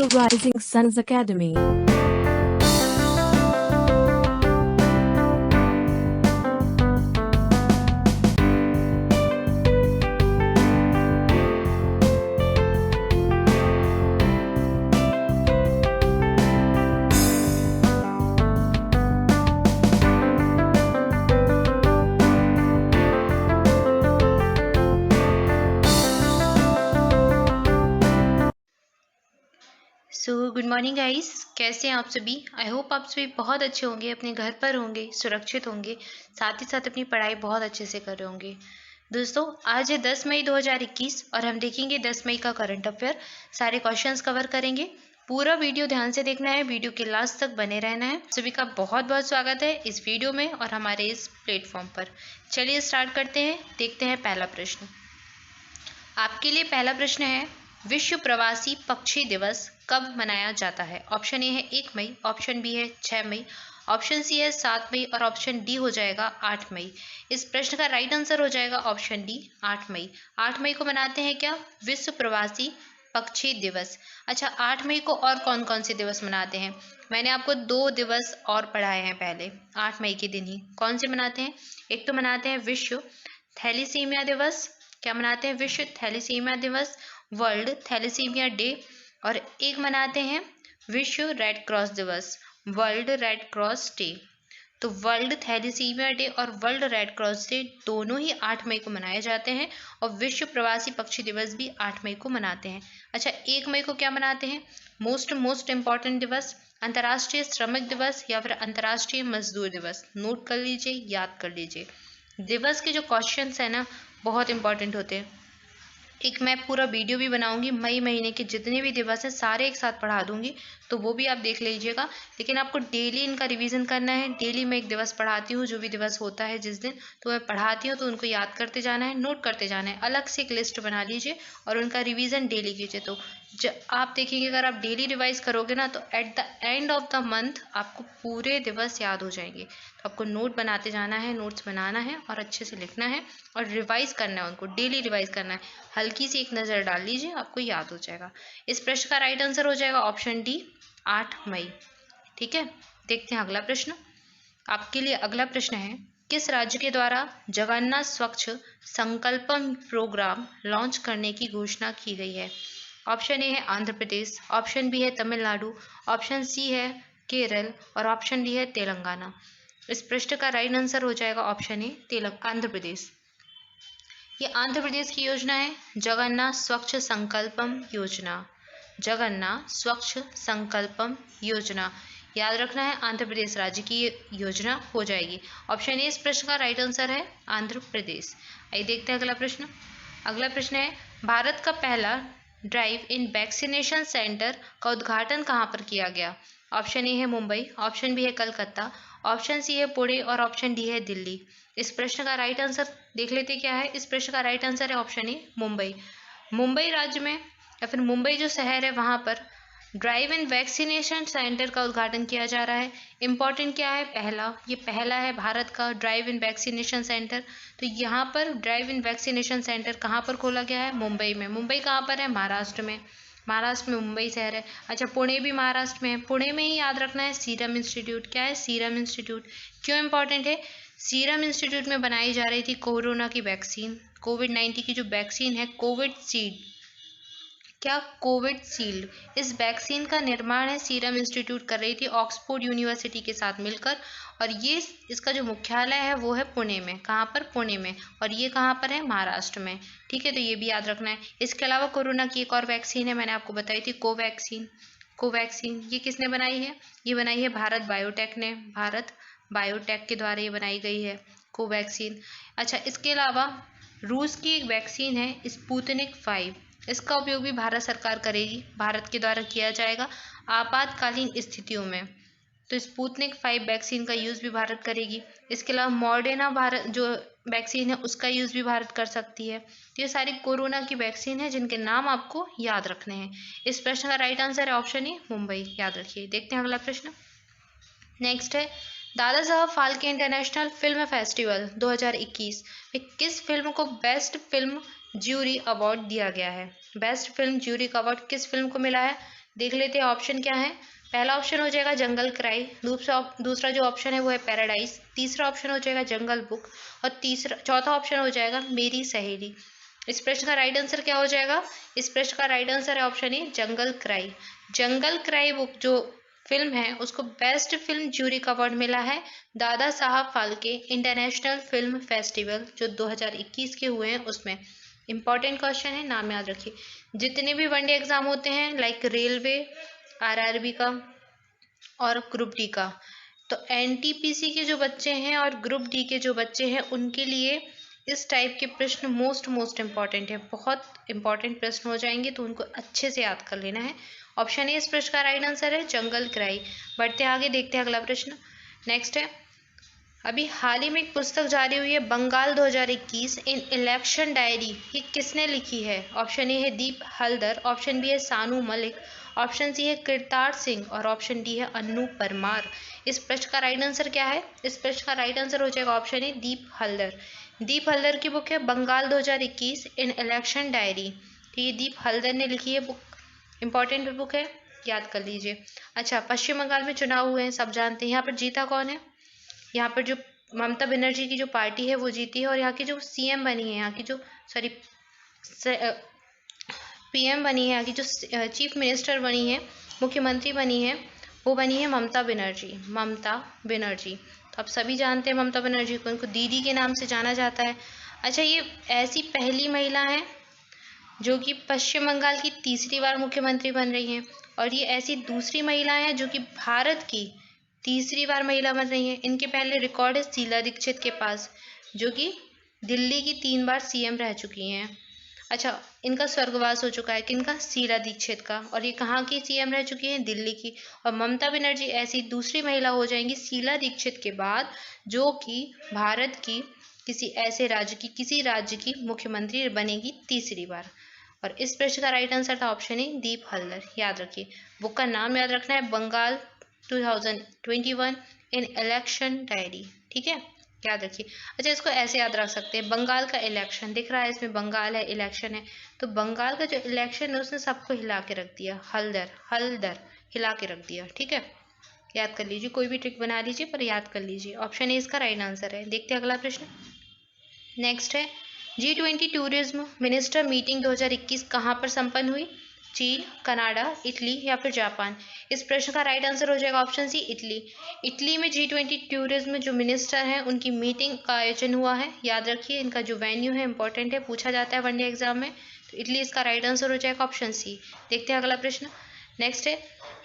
to Rising Suns Academy. Good morning guys, कैसे हैं आप सभी। आई होप आप सभी बहुत अच्छे होंगे, अपने घर पर होंगे, सुरक्षित होंगे, साथ ही साथ अपनी पढ़ाई बहुत अच्छे से कर रहे होंगे। दोस्तों, आज है 10 मई 2021 और हम देखेंगे 10 मई का करंट अफेयर। सारे क्वेश्चंस कवर करेंगे। पूरा वीडियो ध्यान से देखना है, वीडियो के लास्ट तक बने रहना है। सभी का बहुत बहुत स्वागत है इस वीडियो में और हमारे इस प्लेटफॉर्म पर। चलिए स्टार्ट करते हैं। देखते हैं पहला प्रश्न। आपके लिए पहला प्रश्न है, विश्व प्रवासी पक्षी दिवस कब मनाया जाता है। ऑप्शन ए है 1 मई, ऑप्शन बी है 6 मई, ऑप्शन सी है 7 मई और ऑप्शन डी हो जाएगा 8 मई। इस प्रश्न का राइट आंसर हो जाएगा ऑप्शन डी 8 मई। 8 मई को मनाते हैं क्या, विश्व प्रवासी पक्षी दिवस। अच्छा, 8 मई को और कौन कौन से दिवस मनाते हैं। मैंने आपको 2 दिवस और पढ़ाए हैं पहले 8 मई के दिन ही। कौन से मनाते हैं, एक तो मनाते हैं विश्व थैलीसीमिया दिवस। क्या मनाते हैं, विश्व थैलीसीमिया दिवस, वर्ल्ड थैलीसीमिया डे। और एक मनाते हैं विश्व रेड क्रॉस दिवस, वर्ल्ड रेड क्रॉस डे। तो वर्ल्ड थैलीसीमिया डे और वर्ल्ड रेड क्रॉस डे दोनों ही 8 मई को मनाए जाते हैं और विश्व प्रवासी पक्षी दिवस भी 8 मई को मनाते हैं। अच्छा, 1 मई को क्या मनाते हैं, मोस्ट इम्पॉर्टेंट दिवस, अंतर्राष्ट्रीय श्रमिक दिवस या फिर अंतर्राष्ट्रीय मजदूर दिवस। नोट कर लीजिए, याद कर लीजिए। दिवस के जो क्वेश्चंस है ना, बहुत इंपॉर्टेंट होते हैं। एक मैं पूरा वीडियो भी बनाऊंगी, मई महीने के जितने भी दिवस हैं सारे एक साथ पढ़ा दूंगी, तो वो भी आप देख लीजिएगा। लेकिन आपको डेली इनका रिवीजन करना है। डेली मैं एक दिवस पढ़ाती हूँ, जो भी दिवस होता है जिस दिन तो मैं पढ़ाती हूँ, तो उनको याद करते जाना है, नोट करते जाना है। अलग से एक लिस्ट बना लीजिए और उनका रिवीजन डेली कीजिए। तो आप देखेंगे, अगर आप डेली रिवाइज करोगे ना, तो at the end of the month आपको पूरे दिवस याद हो जाएंगे। तो आपको नोट बनाते जाना है, नोट्स बनाना है और अच्छे से लिखना है और रिवाइज करना है, उनको डेली रिवाइज करना है। हल्की सी एक नज़र डाल लीजिए, आपको याद हो जाएगा। इस प्रश्न का राइट आंसर हो जाएगा ऑप्शन डी 8 मई। ठीक है, देखते हैं अगला प्रश्न। आपके लिए अगला प्रश्न है, किस राज्य के द्वारा जगन्नाथ स्वच्छ संकल्पम प्रोग्राम लॉन्च करने की घोषणा की गई है। ऑप्शन ए है आंध्र प्रदेश, ऑप्शन बी है तमिलनाडु, ऑप्शन सी है केरल और ऑप्शन डी है तेलंगाना। इस प्रश्न का राइट आंसर हो जाएगा ऑप्शन ए आंध्र प्रदेश। ये आंध्र प्रदेश की योजना है, जगन्नाथ स्वच्छ संकल्पम योजना। जगन्नाथ स्वच्छ संकल्पम योजना, याद रखना है, आंध्र प्रदेश राज्य की योजना हो जाएगी। ऑप्शन ए इस प्रश्न का राइट आंसर है आंध्र प्रदेश। आइए देखते हैं अगला प्रश्न। अगला प्रश्न है, भारत का पहला ड्राइव इन वैक्सीनेशन सेंटर का उद्घाटन कहाँ पर किया गया। ऑप्शन ए है मुंबई, ऑप्शन बी है कलकत्ता, ऑप्शन सी है पुणे और ऑप्शन डी है दिल्ली। इस प्रश्न का राइट आंसर देख लेते क्या है। इस प्रश्न का राइट आंसर है ऑप्शन ए मुंबई। मुंबई राज्य में या फिर मुंबई जो शहर है वहाँ पर ड्राइव इन वैक्सीनेशन सेंटर का उद्घाटन किया जा रहा है। इम्पॉर्टेंट क्या है, पहला, ये पहला है भारत का ड्राइव इन वैक्सीनेशन सेंटर। तो यहाँ पर ड्राइव इन वैक्सीनेशन सेंटर कहाँ पर खोला गया है, मुंबई में। मुंबई कहाँ पर है, महाराष्ट्र में। महाराष्ट्र में मुंबई शहर है। अच्छा, पुणे भी महाराष्ट्र में है। पुणे में ही याद रखना है सीरम इंस्टीट्यूट। क्या है, सीरम इंस्टीट्यूट। क्यों इम्पॉर्टेंट है, सीरम इंस्टीट्यूट में बनाई जा रही थी कोरोना की वैक्सीन, कोविड-19 की जो वैक्सीन है, कोविशील्ड। क्या, कोविशील्ड। इस वैक्सीन का निर्माण है सीरम इंस्टीट्यूट कर रही थी ऑक्सफोर्ड यूनिवर्सिटी के साथ मिलकर। और ये इसका जो मुख्यालय है वो है पुणे में। कहाँ पर, पुणे में। और ये कहाँ पर है, महाराष्ट्र में। ठीक है, तो ये भी याद रखना है। इसके अलावा कोरोना की एक और वैक्सीन है, मैंने आपको बताई थी, कोवैक्सीन। ये किसने बनाई है, ये बनाई है भारत बायोटेक ने। भारत बायोटेक के द्वारा ये बनाई गई है कोवैक्सीन। अच्छा, इसके अलावा रूस की एक वैक्सीन है स्पुतनिक 5, इसका उपयोग भी भारत सरकार करेगी, भारत के द्वारा किया जाएगा आपातकालीन स्थितियों में। तो स्पुतनिक 5 वैक्सीन का यूज़ भी भारत करेगी। इसके अलावा मॉडर्ना भारत जो वैक्सीन है उसका यूज़ भी भारत कर सकती है। तो ये सारी कोरोना की वैक्सीन है जिनके नाम आपको याद रखने हैं। इस प्रश्न का राइट आंसर है ऑप्शन ए मुंबई, याद रखिए। देखते हैं अगला प्रश्न। नेक्स्ट है, Dada Saheb Phalke international film festival 2021 में किस फिल्म को बेस्ट फिल्म ज्यूरी अवार्ड दिया गया है। बेस्ट फिल्म ज्यूरी का अवार्ड किस फिल्म को मिला है, देख लेते हैं ऑप्शन क्या है। पहला ऑप्शन हो जाएगा जंगल क्राई, दूसरा जो ऑप्शन है वो है पैराडाइज, तीसरा ऑप्शन हो जाएगा जंगल बुक और चौथा ऑप्शन हो जाएगा मेरी सहेली। इस प्रश्न का राइट आंसर क्या हो जाएगा? इस प्रश्न का राइट आंसर है option A jungle cry. Jungle cry book जो फिल्म है उसको बेस्ट फिल्म जूरी का अवार्ड मिला है Dada Saheb Phalke international film festival जो 2021 के हुए हैं उसमें। इंपॉर्टेंट क्वेश्चन है, नाम याद रखिए। जितने भी वनडे एग्जाम होते हैं लाइक रेलवे, आरआरबी का और ग्रुप डी का, तो एनटीपीसी के जो बच्चे हैं और ग्रुप डी के जो बच्चे हैं उनके लिए इस टाइप के प्रश्न मोस्ट इम्पॉर्टेंट है, बहुत इंपॉर्टेंट प्रश्न हो जाएंगे, तो उनको अच्छे से याद कर लेना है। ऑप्शन ए इस प्रश्न का राइट आंसर है जंगल क्राई। बढ़ते आगे, देखते हैं अगला प्रश्न। नेक्स्ट है, अभी हाल ही में एक पुस्तक जारी हुई है बंगाल 2021 इन इलेक्शन डायरी, ये किसने लिखी है? ऑप्शन ए है दीप हल्दर, ऑप्शन बी है सानू मलिक, ऑप्शन सी है किरतार सिंह और ऑप्शन डी है अन्नू परमार। इस प्रश्न का राइट आंसर क्या है? इस प्रश्न का राइट आंसर हो जाएगा ऑप्शन ए दीप हल्दर। दीप हल्दर की बुक है बंगाल 2021 इन इलेक्शन डायरी, तो ये दीप हल्दर ने लिखी है बुक, इंपॉर्टेंट बुक है, याद कर लीजिए। अच्छा, पश्चिम बंगाल में चुनाव हुए हैं, सब जानते हैं, यहाँ पर जीता कौन है? यहाँ पर जो ममता बनर्जी की जो पार्टी है वो जीती है और यहाँ की जो सीएम बनी है, यहाँ की जो सॉरी पीएम बनी है, यहाँ की जो चीफ मिनिस्टर बनी है, मुख्यमंत्री बनी है, वो बनी है ममता बनर्जी। तो आप सभी जानते हैं ममता बनर्जी को, उनको दीदी के नाम से जाना जाता है। अच्छा, ये ऐसी पहली महिला है जो कि पश्चिम बंगाल की तीसरी बार मुख्यमंत्री बन रही हैं और ये ऐसी दूसरी महिला है जो कि भारत की तीसरी बार महिला बन रही है। इनके पहले रिकॉर्ड है शीला दीक्षित के पास जो कि दिल्ली की 3 बार सीएम रह चुकी हैं। अच्छा, इनका स्वर्गवास हो चुका है, किनका? शीला दीक्षित का, और ये कहाँ की सीएम रह चुकी हैं? दिल्ली की। और ममता बनर्जी ऐसी दूसरी महिला हो जाएंगी शीला दीक्षित के बाद जो कि भारत की किसी राज्य की मुख्यमंत्री बनेगी तीसरी बार। और इस प्रश्न का राइट आंसर था ऑप्शन ए दीप हल्दर। याद रखिए, बुक का नाम याद रखना है बंगाल 2021 इन इलेक्शन डायरी, ठीक है, याद रखिए। अच्छा, इसको ऐसे याद रख सकते हैं, बंगाल का इलेक्शन दिख रहा है, इसमें बंगाल है, इलेक्शन है, तो बंगाल का जो इलेक्शन है उसने सबको हिला के रख दिया, हल्दर हिला के रख दिया, ठीक है, याद कर लीजिए, कोई भी ट्रिक बना लीजिए पर याद कर लीजिए। ऑप्शन ए इसका राइट आंसर है। देखते हैं अगला प्रश्न। नेक्स्ट है, G20 टूरिज्म मिनिस्टर मीटिंग 2021 कहाँ पर संपन्न हुई? चीन, कनाडा, इटली या फिर जापान। इस प्रश्न का राइट आंसर हो जाएगा ऑप्शन सी इटली। इटली में G20 टूरिज्म जो मिनिस्टर हैं उनकी मीटिंग का आयोजन हुआ है। याद रखिए, इनका जो वेन्यू है इंपॉर्टेंट है, पूछा जाता है वनडे एग्जाम में, तो इटली इसका राइट आंसर हो जाएगा ऑप्शन सी। देखते हैं अगला प्रश्न। नेक्स्ट है,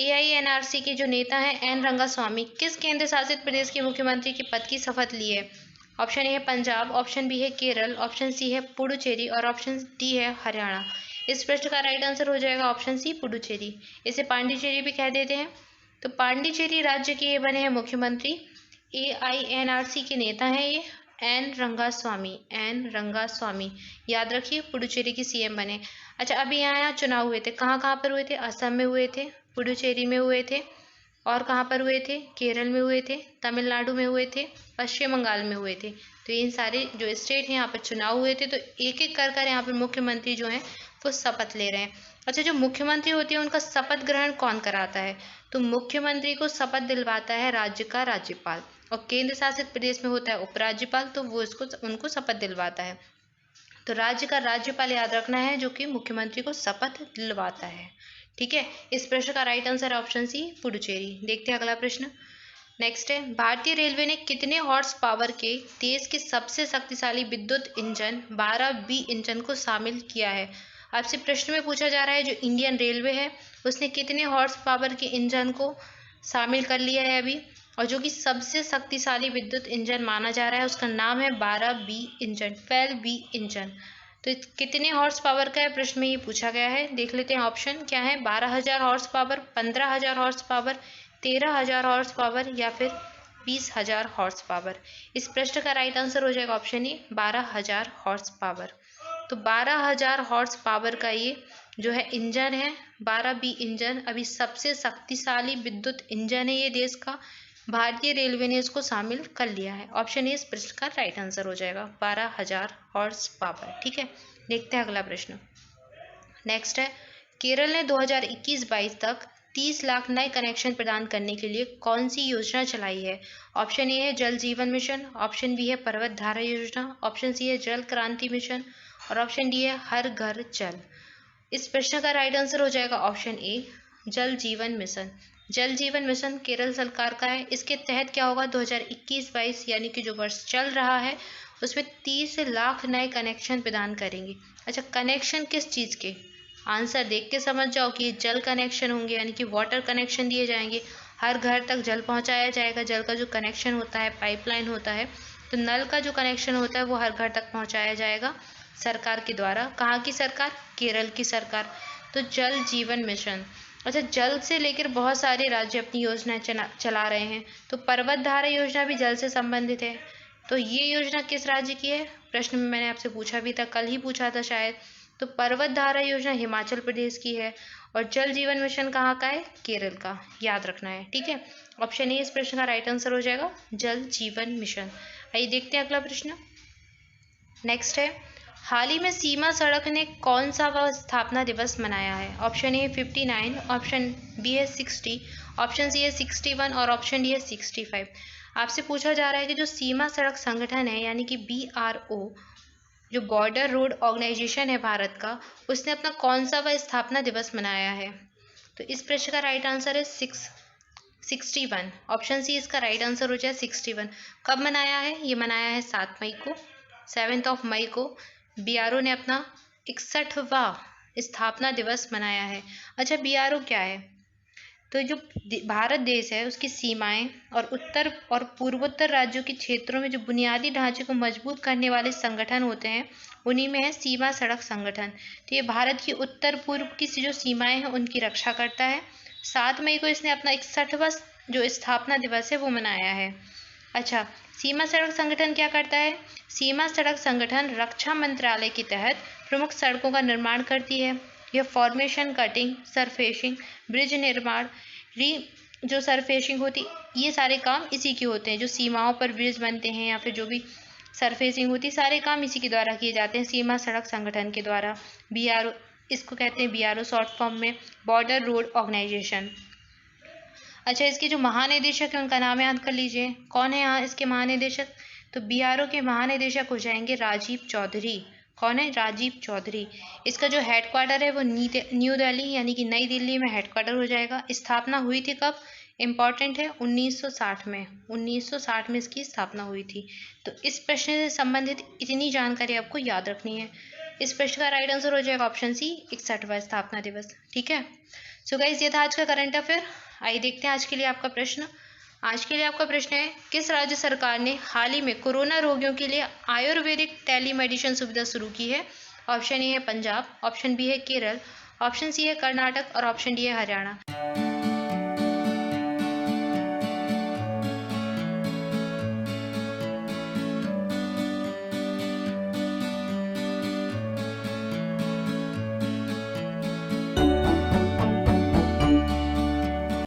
AINRC के जो नेता हैं एन रंगास्वामी किस केंद्र शासित प्रदेश के मुख्यमंत्री के पद की शपथ ली है? ऑप्शन ए है पंजाब, ऑप्शन बी है केरल, ऑप्शन सी है पुडुचेरी और ऑप्शन डी है हरियाणा। इस प्रश्न का राइट आंसर हो जाएगा ऑप्शन सी पुडुचेरी, इसे पांडिचेरी भी कह देते हैं। तो पांडिचेरी राज्य के ये बने हैं मुख्यमंत्री, AINRC के नेता हैं ये एन रंगास्वामी। याद रखिए, पुडुचेरी की सीएम बने। अच्छा, अभी यहाँ चुनाव हुए थे, कहाँ पर हुए थे? असम में हुए थे, पुडुचेरी में हुए थे और कहाँ पर हुए थे? केरल में हुए थे, तमिलनाडु में हुए थे, पश्चिम बंगाल में हुए थे। तो इन सारे जो स्टेट हैं यहाँ पर चुनाव हुए थे, तो एक एक कर यहाँ पर मुख्यमंत्री जो हैं वो शपथ ले रहे हैं। अच्छा, जो मुख्यमंत्री होते हैं उनका शपथ ग्रहण कौन कराता है? तो मुख्यमंत्री को शपथ दिलवाता है राज्य का राज्यपाल और केंद्र शासित प्रदेश में होता है उपराज्यपाल, तो वो उनको शपथ दिलवाता है। तो राज्य का राज्यपाल याद रखना है जो कि मुख्यमंत्री को शपथ दिलवाता है, ठीक है। इस प्रश्न का right answer option C Puducherry. देखते हैं अगला प्रश्न। नेक्स्ट है, भारतीय रेलवे ने कितने हॉर्स पावर के देश के सबसे शक्तिशाली विद्युत इंजन 12B इंजन को शामिल किया है? आपसे प्रश्न में पूछा जा रहा है जो इंडियन रेलवे है उसने कितने हॉर्स पावर के इंजन को शामिल कर लिया है अभी, और जो कि सबसे शक्तिशाली विद्युत इंजन माना जा रहा है उसका नाम है 12B इंजन। तो कितने हॉर्स पावर का है प्रश्न में ये पूछा गया है। देख लेते हैं ऑप्शन क्या है, 12,000 horse power, 15,000 horse power, 13,000 horse power या फिर 20,000 हॉर्स पावर। इस प्रश्न का राइट आंसर हो जाएगा ऑप्शन ए 12,000 हॉर्स पावर। तो 12,000 हॉर्स पावर का ये जो है इंजन है 12B इंजन, अभी सबसे शक्तिशाली विद्युत इंजन है ये देश का। भारतीय रेलवे ने इसको शामिल कर लिया है। ऑप्शन ए इस प्रश्न का राइट आंसर हो जाएगा 12,000 हॉर्स पावर, ठीक है। देखते हैं अगला प्रश्न। नेक्स्ट है, केरल ने 2021-22 तक 30 लाख नए कनेक्शन प्रदान करने के लिए कौन सी योजना चलाई है? ऑप्शन ए है जल जीवन मिशन, ऑप्शन बी है पर्वत धारा योजना, ऑप्शन सी है जल क्रांति मिशन और ऑप्शन डी है हर घर जल। इस प्रश्न का राइट आंसर हो जाएगा ऑप्शन ए जल जीवन मिशन। जल जीवन मिशन केरल सरकार का है। इसके तहत क्या होगा, 2021-22 यानी कि जो वर्ष चल रहा है उसमें 30 लाख नए कनेक्शन प्रदान करेंगे। अच्छा, कनेक्शन किस चीज़ के? आंसर देख के समझ जाओ कि जल कनेक्शन होंगे, यानी कि वाटर कनेक्शन दिए जाएंगे, हर घर तक जल पहुंचाया जाएगा। जल का जो कनेक्शन होता है, पाइपलाइन होता है, तो नल का जो कनेक्शन होता है वो हर घर तक पहुंचाया जाएगा सरकार के द्वारा। कहाँ की सरकार? केरल की सरकार। तो जल जीवन मिशन। अच्छा, जल से लेकर बहुत सारे राज्य अपनी योजनाएं चला रहे हैं। तो पर्वत धारा योजना भी जल से संबंधित है। तो ये योजना किस राज्य की है? प्रश्न में मैंने आपसे पूछा भी था, कल ही पूछा था शायद। तो पर्वत धारा योजना हिमाचल प्रदेश की है और जल जीवन मिशन कहाँ का है? केरल का। याद रखना है, ठीक है। ऑप्शन ए इस प्रश्न का राइट आंसर हो जाएगा, जल जीवन मिशन। आइए देखते हैं अगला प्रश्न। नेक्स्ट है, हाल ही में सीमा सड़क ने कौन सा वह स्थापना दिवस मनाया है? ऑप्शन ए 59, ऑप्शन बी है 60, ऑप्शन सी है 61 और ऑप्शन डी है 65। आपसे पूछा जा रहा है कि जो सीमा सड़क संगठन है यानी कि BRO, जो बॉर्डर रोड ऑर्गेनाइजेशन है भारत का, उसने अपना कौन सा वह स्थापना दिवस मनाया है? तो इस प्रश्न का राइट आंसर है 61। ऑप्शन सी इसका राइट आंसर हो जाए 61। कब मनाया है? ये मनाया है 7 मई को, 7 मई को BRO ने अपना 61वां स्थापना दिवस मनाया है। अच्छा, BRO क्या है? तो जो भारत देश है उसकी सीमाएं और उत्तर और पूर्वोत्तर राज्यों के क्षेत्रों में जो बुनियादी ढांचे को मजबूत करने वाले संगठन होते हैं उन्हीं में है सीमा सड़क संगठन। तो ये भारत की उत्तर पूर्व की जो सीमाएं हैं उनकी रक्षा करता है। 7 मई को इसने अपना 61वां जो स्थापना दिवस है वो मनाया है। अच्छा, सीमा सड़क संगठन क्या करता है? सीमा सड़क संगठन रक्षा मंत्रालय के तहत प्रमुख सड़कों का निर्माण करती है। यह फॉर्मेशन, कटिंग, सरफेसिंग, ब्रिज निर्माण, जो सरफेसिंग होती, ये सारे काम इसी के होते हैं। जो सीमाओं पर ब्रिज बनते हैं या फिर जो भी सरफेसिंग होती, सारे काम इसी के द्वारा किए जाते हैं, सीमा सड़क संगठन के द्वारा। BRO इसको कहते हैं, BRO शॉर्ट फॉर्म में बॉर्डर रोड ऑर्गेनाइजेशन। अच्छा, इसके जो महानिदेशक हैं उनका नाम याद कर लीजिए। कौन है यहाँ इसके महानिदेशक? तो BRO के महानिदेशक हो जाएंगे राजीव चौधरी। कौन है? राजीव चौधरी। इसका जो हेडक्वार्टर है वो न्यू दिल्ली यानी कि नई दिल्ली में हेडक्वार्टर हो जाएगा। स्थापना हुई थी कब? इम्पॉर्टेंट है, 1960 में। 1960 में इसकी स्थापना हुई थी। तो इस प्रश्न से संबंधित इतनी जानकारी आपको याद रखनी है। इस प्रश्न का राइट आंसर हो जाएगा ऑप्शन सी, 61वां स्थापना दिवस। ठीक है। सो गाइस, ये था आज का करंट अफेयर। आइए देखते हैं आज के लिए आपका प्रश्न। आज के लिए आपका प्रश्न है, किस राज्य सरकार ने हाल ही में कोरोना रोगियों के लिए आयुर्वेदिक टेलीमेडिसिन सुविधा शुरू की है? ऑप्शन ए है पंजाब, ऑप्शन बी है केरल, ऑप्शन सी है कर्नाटक और ऑप्शन डी है हरियाणा।